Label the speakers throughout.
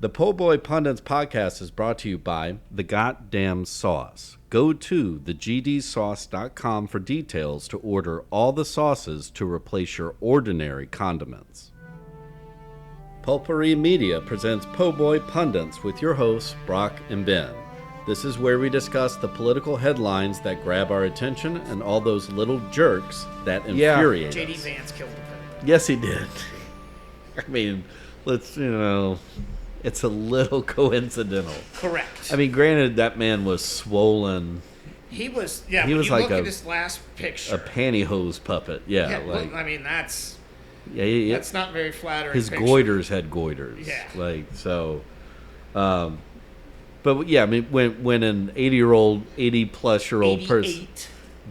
Speaker 1: The Po' Boy Pundits podcast is brought to you by The Goddamn Sauce. Go to thegdsauce.com for details to order all the sauces to replace your ordinary condiments. Pulpery Media presents Po' Boy Pundits with your hosts, Brock and Ben. This is where we discuss the political headlines that grab our attention and all those little jerks that infuriate us.
Speaker 2: J.D. Vance killed the president.
Speaker 1: Yes, he did. I mean, it's a little coincidental.
Speaker 2: Correct.
Speaker 1: I mean, granted, that man was swollen.
Speaker 2: He was,
Speaker 1: He
Speaker 2: when
Speaker 1: was
Speaker 2: you
Speaker 1: like
Speaker 2: look at his last picture.
Speaker 1: A pantyhose puppet. Yeah, like,
Speaker 2: I mean, that's
Speaker 1: that's
Speaker 2: not very flattering.
Speaker 1: His
Speaker 2: picture.
Speaker 1: goiters had goiters.
Speaker 2: Yeah.
Speaker 1: Like, so, but yeah, I mean, when an 80-plus-year-old person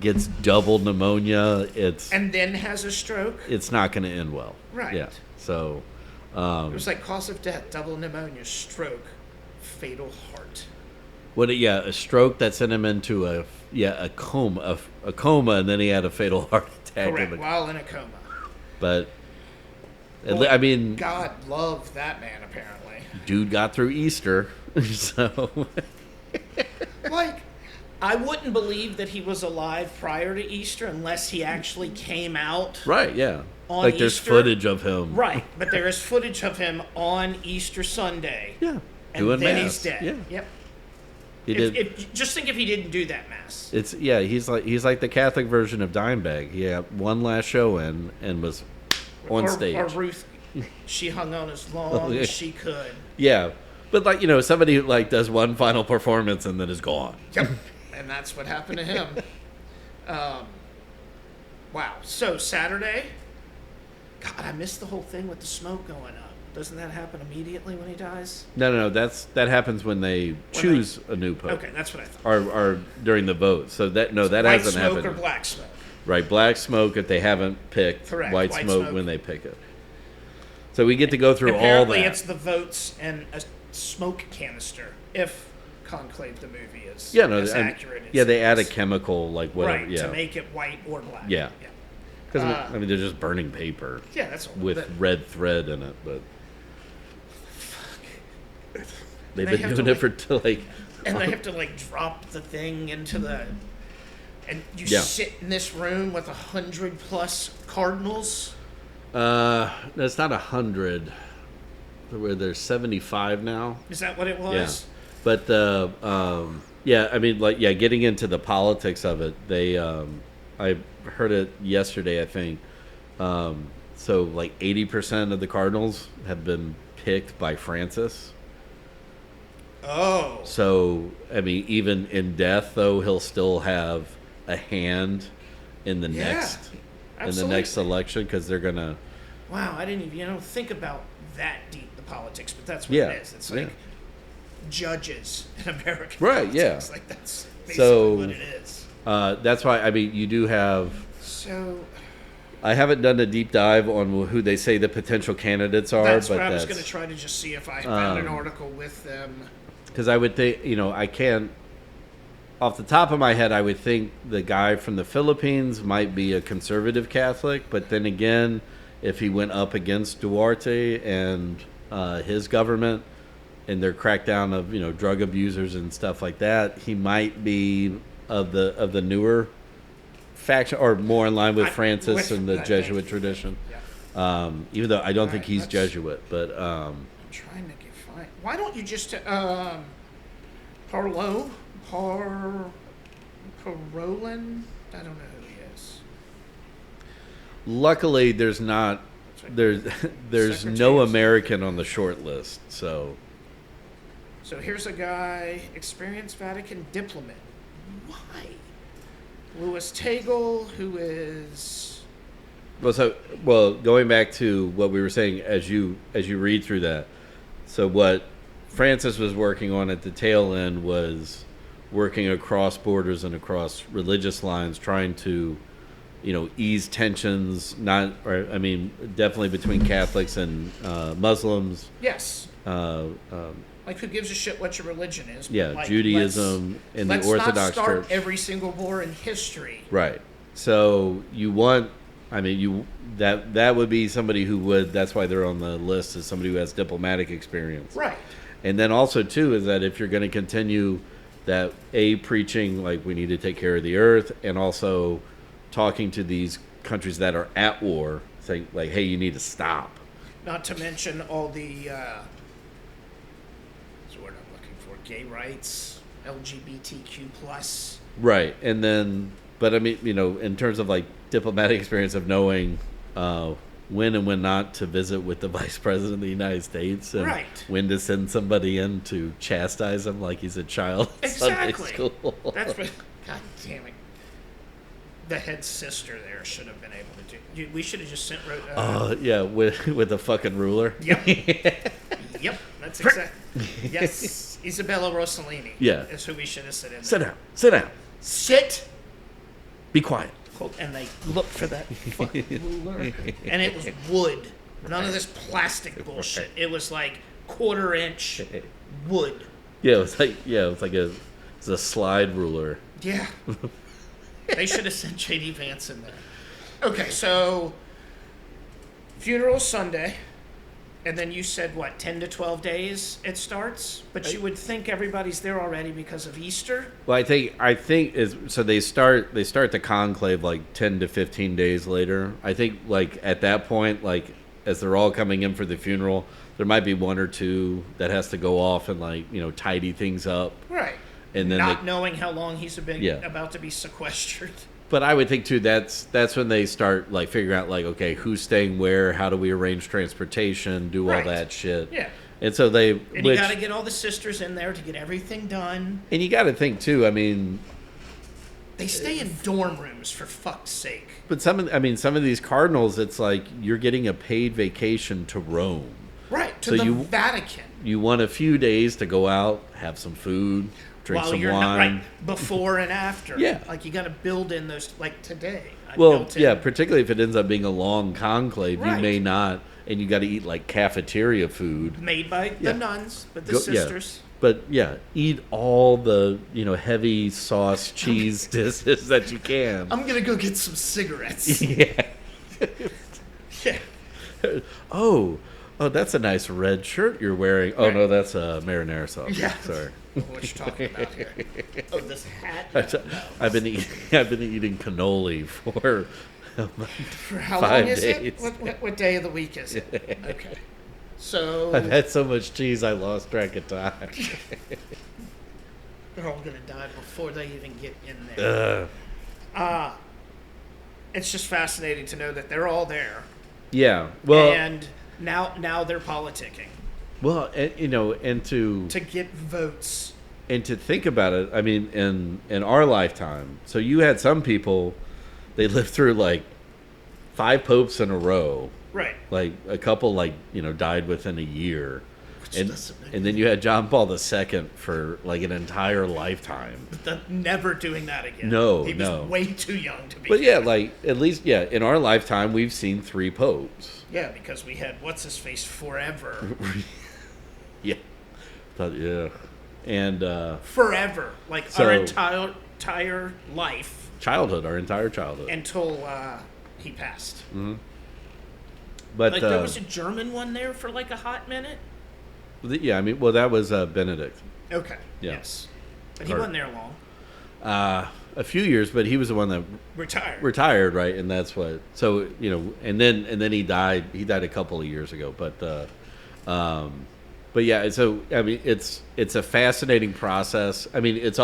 Speaker 1: gets double pneumonia,
Speaker 2: and then has a stroke,
Speaker 1: it's not going to end well.
Speaker 2: Right.
Speaker 1: Yeah. So,
Speaker 2: it was like cause of death: double pneumonia, stroke, fatal heart.
Speaker 1: a stroke that sent him into a coma, and then he had a fatal heart attack.
Speaker 2: Correct. While in a coma.
Speaker 1: But
Speaker 2: Well,
Speaker 1: I mean,
Speaker 2: God loved that man. Apparently,
Speaker 1: dude got through Easter, so
Speaker 2: like, I wouldn't believe that he was alive prior to Easter unless he actually came out.
Speaker 1: right, yeah.
Speaker 2: On
Speaker 1: Like there's
Speaker 2: Easter.
Speaker 1: footage of him,
Speaker 2: Right, but there is footage of him on Easter Sunday.
Speaker 1: Yeah,
Speaker 2: And
Speaker 1: doing
Speaker 2: then
Speaker 1: mass.
Speaker 2: he's dead.
Speaker 1: Yeah,
Speaker 2: Yep.
Speaker 1: he did.
Speaker 2: Just think if he didn't do that mass.
Speaker 1: He's like the Catholic version of Dimebag. He had one last show in and was on stage.
Speaker 2: Or Ruth, she hung on as long as she could.
Speaker 1: Yeah, but somebody who does one final performance and then is gone.
Speaker 2: Yep. And that's what happened to him. Wow. So Saturday, God, I missed the whole thing with the smoke going up. Doesn't that happen immediately when he dies?
Speaker 1: No. That happens when they choose a new pope.
Speaker 2: Okay, that's what I thought.
Speaker 1: Or during the vote. So that
Speaker 2: White
Speaker 1: hasn't
Speaker 2: smoke
Speaker 1: happened.
Speaker 2: or black smoke.
Speaker 1: Right, black smoke if they haven't picked.
Speaker 2: Correct.
Speaker 1: White
Speaker 2: White
Speaker 1: smoke
Speaker 2: smoke.
Speaker 1: when they pick it. So we get to go through all
Speaker 2: Apparently,
Speaker 1: that.
Speaker 2: it's the votes and a smoke canister. If Conclave the movie is as accurate as
Speaker 1: they add a
Speaker 2: is.
Speaker 1: chemical whatever.
Speaker 2: Right,
Speaker 1: Yeah,
Speaker 2: to make it white or black.
Speaker 1: Yeah. because they're just burning paper.
Speaker 2: Yeah, that's all.
Speaker 1: With red thread in it, but they've been doing it for
Speaker 2: and they have to drop the thing into the, and you sit in this room with 100+ cardinals.
Speaker 1: That's not 100. Where there's 75 now.
Speaker 2: Is that what it was?
Speaker 1: Yeah. But getting into the politics of it, I heard it yesterday, I think. So 80% of the Cardinals have been picked by Francis.
Speaker 2: Oh.
Speaker 1: So, I mean, even in death, though, he'll still have a hand in the next election because they're gonna.
Speaker 2: Wow, I didn't even think about that deep the politics, but that's what it is. It's judges in American
Speaker 1: right?
Speaker 2: politics.
Speaker 1: Yeah,
Speaker 2: That's basically what it is.
Speaker 1: That's why you do have.
Speaker 2: So.
Speaker 1: I haven't done a deep dive on who they say the potential candidates are.
Speaker 2: That's what I was going to try to just see if I found an article with them.
Speaker 1: Because I would think, I can't. Off the top of my head, I would think the guy from the Philippines might be a conservative Catholic, but then again, if he went up against Duarte and his government and their crackdown of drug abusers and stuff like that, he might be of the newer faction or more in line with Francis and the Jesuit tradition. Yeah. Even though I don't think he's Jesuit, but
Speaker 2: I'm trying to find. Why don't you just Parolin? I don't know who he is.
Speaker 1: Luckily, there's no American on the short list. So
Speaker 2: here's a guy, experienced Vatican diplomat. Why? Louis Tagle, who is.
Speaker 1: Well, going back to what we were saying as you read through that. So what Francis was working on at the tail end was working across borders and across religious lines, trying to, ease tensions. Definitely between Catholics and Muslims.
Speaker 2: Yes. Who gives a shit what your religion is?
Speaker 1: Yeah, Judaism and the Orthodox
Speaker 2: Church. Let's not start
Speaker 1: Church.
Speaker 2: every single war in history.
Speaker 1: Right. So you want I mean, that would be somebody who would. That's why they're on the list as somebody who has diplomatic experience.
Speaker 2: Right.
Speaker 1: And then also too is that if you're going to continue that preaching like we need to take care of the earth, and also talking to these countries that are at war, saying like, hey, you need to stop.
Speaker 2: Not to mention all the what's the word I'm looking for? Gay rights, LGBTQ plus.
Speaker 1: Right, and then, but I mean, in terms of like diplomatic experience of knowing when and when not to visit with the vice president of the United States, and
Speaker 2: right.
Speaker 1: when to send somebody in to chastise him like he's a child.
Speaker 2: Exactly.
Speaker 1: Sunday school.
Speaker 2: That's what. God damn it. The head sister there should have been able to do. We should have just sent.
Speaker 1: Yeah, with a fucking ruler.
Speaker 2: Yep. Yep. That's exactly. Yes, Isabella Rossellini.
Speaker 1: Yeah.
Speaker 2: Is who we should have sent in.
Speaker 1: Sit down. Sit down.
Speaker 2: Sit.
Speaker 1: Be quiet.
Speaker 2: And they looked for that fucking ruler, and it was wood. None of this plastic bullshit. It was like 1/4-inch wood.
Speaker 1: Yeah, it was a slide ruler.
Speaker 2: Yeah. They should have sent J.D. Vance in there. Okay, so funeral Sunday, and then you said what, 10 to 12 days it starts? But you would think everybody's there already because of Easter.
Speaker 1: Well, I think is so they start the conclave like 10 to 15 days later. I think like at that point, like as they're all coming in for the funeral, there might be one or two that has to go off and like tidy things up.
Speaker 2: Right.
Speaker 1: And then
Speaker 2: not knowing how long he's about to be sequestered.
Speaker 1: But I would think too that's when they start like figuring out like, okay, who's staying where, how do we arrange transportation, do all that shit.
Speaker 2: Yeah.
Speaker 1: And so
Speaker 2: you got to get all the sisters in there to get everything done.
Speaker 1: And you got to think too. I mean,
Speaker 2: they stay in dorm rooms for fuck's sake.
Speaker 1: But some of these cardinals, it's like you're getting a paid vacation to Rome.
Speaker 2: Right, to the Vatican.
Speaker 1: You want a few days to go out, have some food, drink some wine.
Speaker 2: Not right before and after.
Speaker 1: Yeah.
Speaker 2: Like you got to build in those, like today.
Speaker 1: Particularly if it ends up being a long conclave, you may not, and you got to eat like cafeteria food.
Speaker 2: Made by the nuns, but the sisters.
Speaker 1: Yeah. But eat all the heavy sauce cheese dishes that you can.
Speaker 2: I'm gonna go get some cigarettes.
Speaker 1: Yeah.
Speaker 2: Yeah.
Speaker 1: Oh, that's a nice red shirt you're wearing. Oh no, that's marinara sauce.
Speaker 2: Yeah.
Speaker 1: Sorry.
Speaker 2: What you talking about here? Oh, this hat.
Speaker 1: I've been eating cannoli for
Speaker 2: how
Speaker 1: 5
Speaker 2: long is
Speaker 1: days.
Speaker 2: it? What day of the week is it? Okay. So
Speaker 1: I've had so much cheese I lost track of time.
Speaker 2: They're all gonna die before they even get in there. It's just fascinating to know that they're all there.
Speaker 1: Yeah. Well,
Speaker 2: and now they're politicking.
Speaker 1: Well, and to
Speaker 2: get votes.
Speaker 1: And to think about it, I mean, in our lifetime, so you had some people, they lived through like 5 popes in a row.
Speaker 2: Right.
Speaker 1: Like a couple died within a year. And then you had John Paul II for like an entire lifetime.
Speaker 2: Never doing that again.
Speaker 1: No,
Speaker 2: he was way too young to be.
Speaker 1: But at least in our lifetime we've seen 3 popes.
Speaker 2: Yeah, because we had what's his face forever.
Speaker 1: Yeah. And
Speaker 2: forever, like our entire life.
Speaker 1: Our entire childhood
Speaker 2: until he passed.
Speaker 1: Mm-hmm. But
Speaker 2: like there was a German one there for like a hot minute.
Speaker 1: Yeah, I mean, that was Benedict.
Speaker 2: Okay.
Speaker 1: Yeah.
Speaker 2: Yes, but he wasn't there long.
Speaker 1: A few years, but he was the one that retired, right? And that's what. So and then he died. He died a couple of years ago, but yeah. So I mean, it's a fascinating process. I mean, it's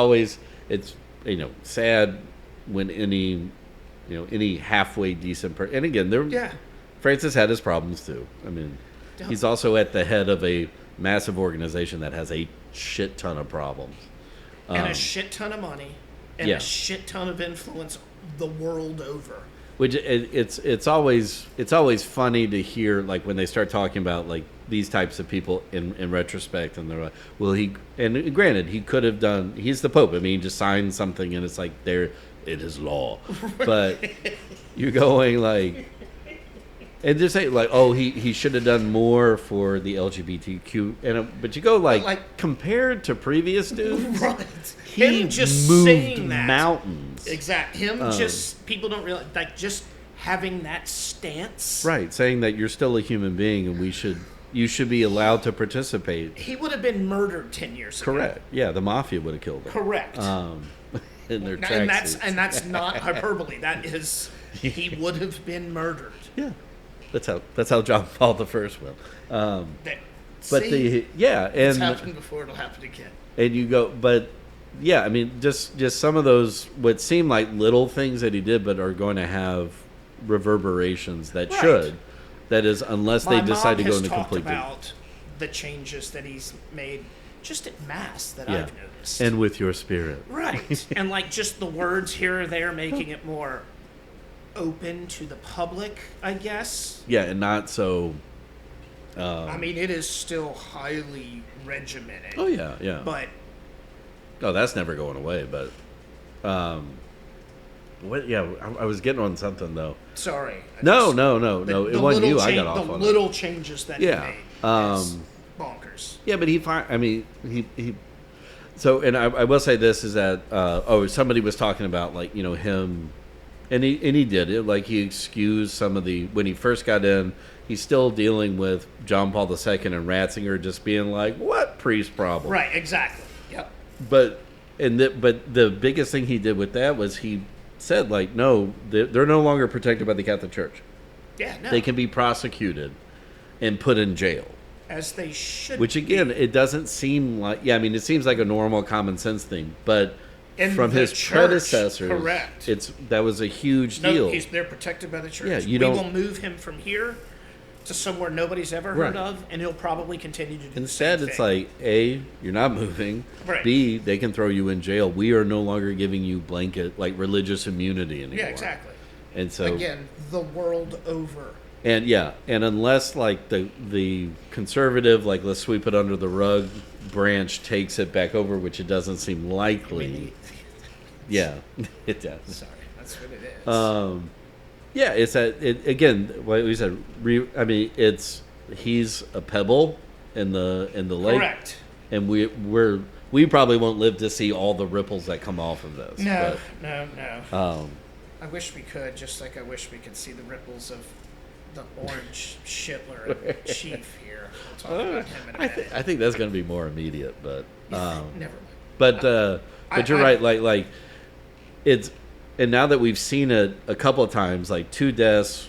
Speaker 1: sad when any halfway decent person. And again, Francis had his problems too. I mean, he's also at the head of a massive organization that has a shit ton of problems
Speaker 2: and a shit ton of money and a shit ton of influence the world over.
Speaker 1: Which it's always funny to hear like when they start talking about like these types of people in retrospect, and they're like, well, and granted he could have done. He's the Pope. I mean, he just signed something, and it's like it is law, but you're going like. And just say like, oh, he should have done more for the LGBTQ, but you go like compared to previous dudes,
Speaker 2: right?
Speaker 1: He
Speaker 2: just
Speaker 1: moved
Speaker 2: saying that
Speaker 1: mountains.
Speaker 2: Exactly. Just people don't realize like just having that stance.
Speaker 1: Right, saying that you're still a human being and you should be allowed to participate.
Speaker 2: He would have been murdered 10 years ago.
Speaker 1: Correct. Yeah, the mafia would have killed him.
Speaker 2: Correct.
Speaker 1: In their
Speaker 2: and that's not hyperbole. That is, he would have been murdered.
Speaker 1: Yeah, that's how John Paul the First went. And
Speaker 2: it's happened before. It'll happen again.
Speaker 1: And you go, but yeah, I mean, just some of those what seem like little things that he did, but are going to have reverberations that should. That is, unless they decide to go into complete.
Speaker 2: About the changes that he's made, just at mass that I've noticed,
Speaker 1: and with your spirit,
Speaker 2: right? And like just the words here or there, making it more open to the public, I guess.
Speaker 1: Yeah, and not so.
Speaker 2: I mean, it is still highly regimented.
Speaker 1: Oh yeah.
Speaker 2: But
Speaker 1: that's never going away. But what? Yeah, I was getting on something though.
Speaker 2: Sorry.
Speaker 1: No. It wasn't you. I got off on
Speaker 2: the little changes that he made. Bonkers.
Speaker 1: Yeah, but he. So, and I will say this is that somebody was talking about like him, and he did it like he excused some of the when he first got in. He's still dealing with John Paul II and Ratzinger just being like, "What priest problem?"
Speaker 2: Right. Exactly. Yep.
Speaker 1: But the biggest thing he did with that was he said like, "No, they're no longer protected by the Catholic Church.
Speaker 2: Yeah, no.
Speaker 1: They can be prosecuted and put in jail."
Speaker 2: As they should.
Speaker 1: Which again, it doesn't seem like. Yeah, I mean, it seems like a normal common sense thing, but from his predecessors,
Speaker 2: correct.
Speaker 1: That was a huge deal.
Speaker 2: They're protected by the church.
Speaker 1: Yeah,
Speaker 2: we will move him from here to somewhere nobody's ever heard of, and he'll probably continue to do
Speaker 1: Instead,
Speaker 2: the same
Speaker 1: it's
Speaker 2: thing.
Speaker 1: like A, you're not moving.
Speaker 2: Right.
Speaker 1: B, they can throw you in jail. We are no longer giving you blanket religious immunity anymore.
Speaker 2: Yeah, exactly.
Speaker 1: And so
Speaker 2: again, the world over.
Speaker 1: And and unless like the conservative let's sweep it under the rug branch takes it back over, which it doesn't seem likely. Yeah, it does.
Speaker 2: Sorry, that's what it is.
Speaker 1: Yeah, it's that again. Like we said, he's a pebble in the lake.
Speaker 2: Correct.
Speaker 1: And we probably won't live to see all the ripples that come off of this.
Speaker 2: No.
Speaker 1: I
Speaker 2: wish we could, just like I wish we could see the ripples of the orange Schittler and Chief here. We'll talk about him in a minute.
Speaker 1: I think that's going to be more immediate, but
Speaker 2: never mind.
Speaker 1: But you're right. Like it's. And now that we've seen it a couple of times, like 2 deaths,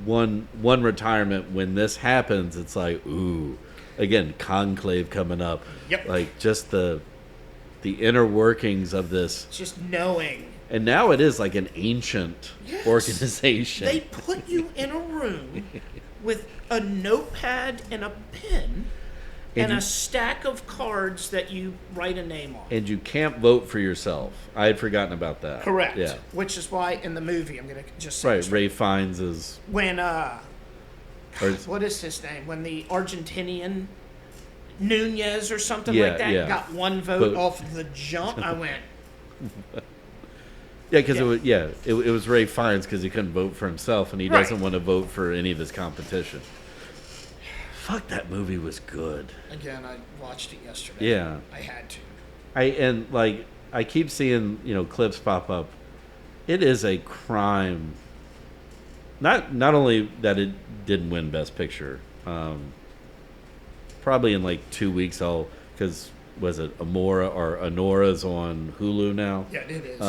Speaker 1: one retirement, when this happens, it's like, ooh, again, conclave coming up.
Speaker 2: Yep.
Speaker 1: Like just the inner workings of this.
Speaker 2: Just knowing.
Speaker 1: And now it is like an ancient organization.
Speaker 2: They put you in a room with a notepad and a pen and a stack of cards that you write a name on.
Speaker 1: And you can't vote for yourself. I had forgotten about that.
Speaker 2: Correct.
Speaker 1: Yeah.
Speaker 2: Which is why in the movie, I'm going to just say
Speaker 1: right. Ray Fiennes is
Speaker 2: when what is his name? When the Argentinian Nunez or something like that got one vote off the jump, I went.
Speaker 1: Yeah, because it was Ray Fiennes because he couldn't vote for himself, and he doesn't want to vote for any of his competition. Fuck, that movie was good.
Speaker 2: Again, I watched it yesterday.
Speaker 1: Yeah,
Speaker 2: I had to.
Speaker 1: I keep seeing clips pop up. It is a crime. Not only that it didn't win Best Picture. Probably in 2 weeks because was it Amora or Anora's on Hulu now?
Speaker 2: Yeah, it is.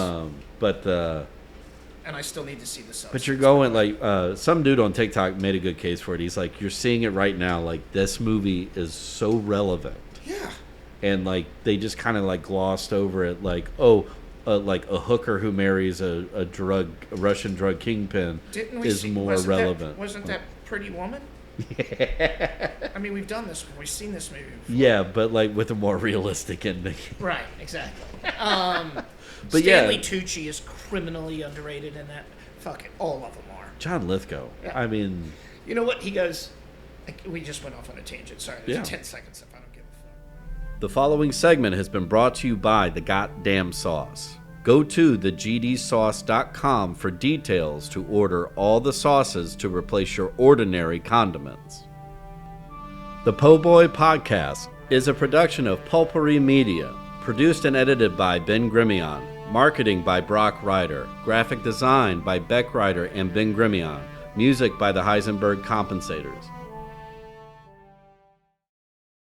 Speaker 2: And I still need to see the substance.
Speaker 1: But you're going some dude on TikTok made a good case for it. He's like, you're seeing it right now. Like this movie is so relevant.
Speaker 2: Yeah.
Speaker 1: And they just kind of glossed over it. Like a hooker who marries a Russian drug kingpin more relevant.
Speaker 2: Wasn't that Pretty Woman? Yeah. I mean, we've done this before. We've seen this movie before.
Speaker 1: Yeah, but with a more realistic ending.
Speaker 2: Right. Exactly. But Stanley Tucci is criminally underrated in that. Fuck it, all of them are.
Speaker 1: John Lithgow. Yeah. I mean,
Speaker 2: you know what? He goes. We just went off on a tangent. Sorry, there's 10 seconds if I don't give a fuck.
Speaker 1: The following segment has been brought to you by The Goddamn Sauce. Go to thegdsauce.com for details to order all the sauces to replace your ordinary condiments. The Po' Boy Podcast is a production of Pulpery Media, produced and edited by Ben Grimion. Marketing by Brock Ryder. Graphic design by Beck Ryder and Ben Grimion. Music by the Heisenberg Compensators.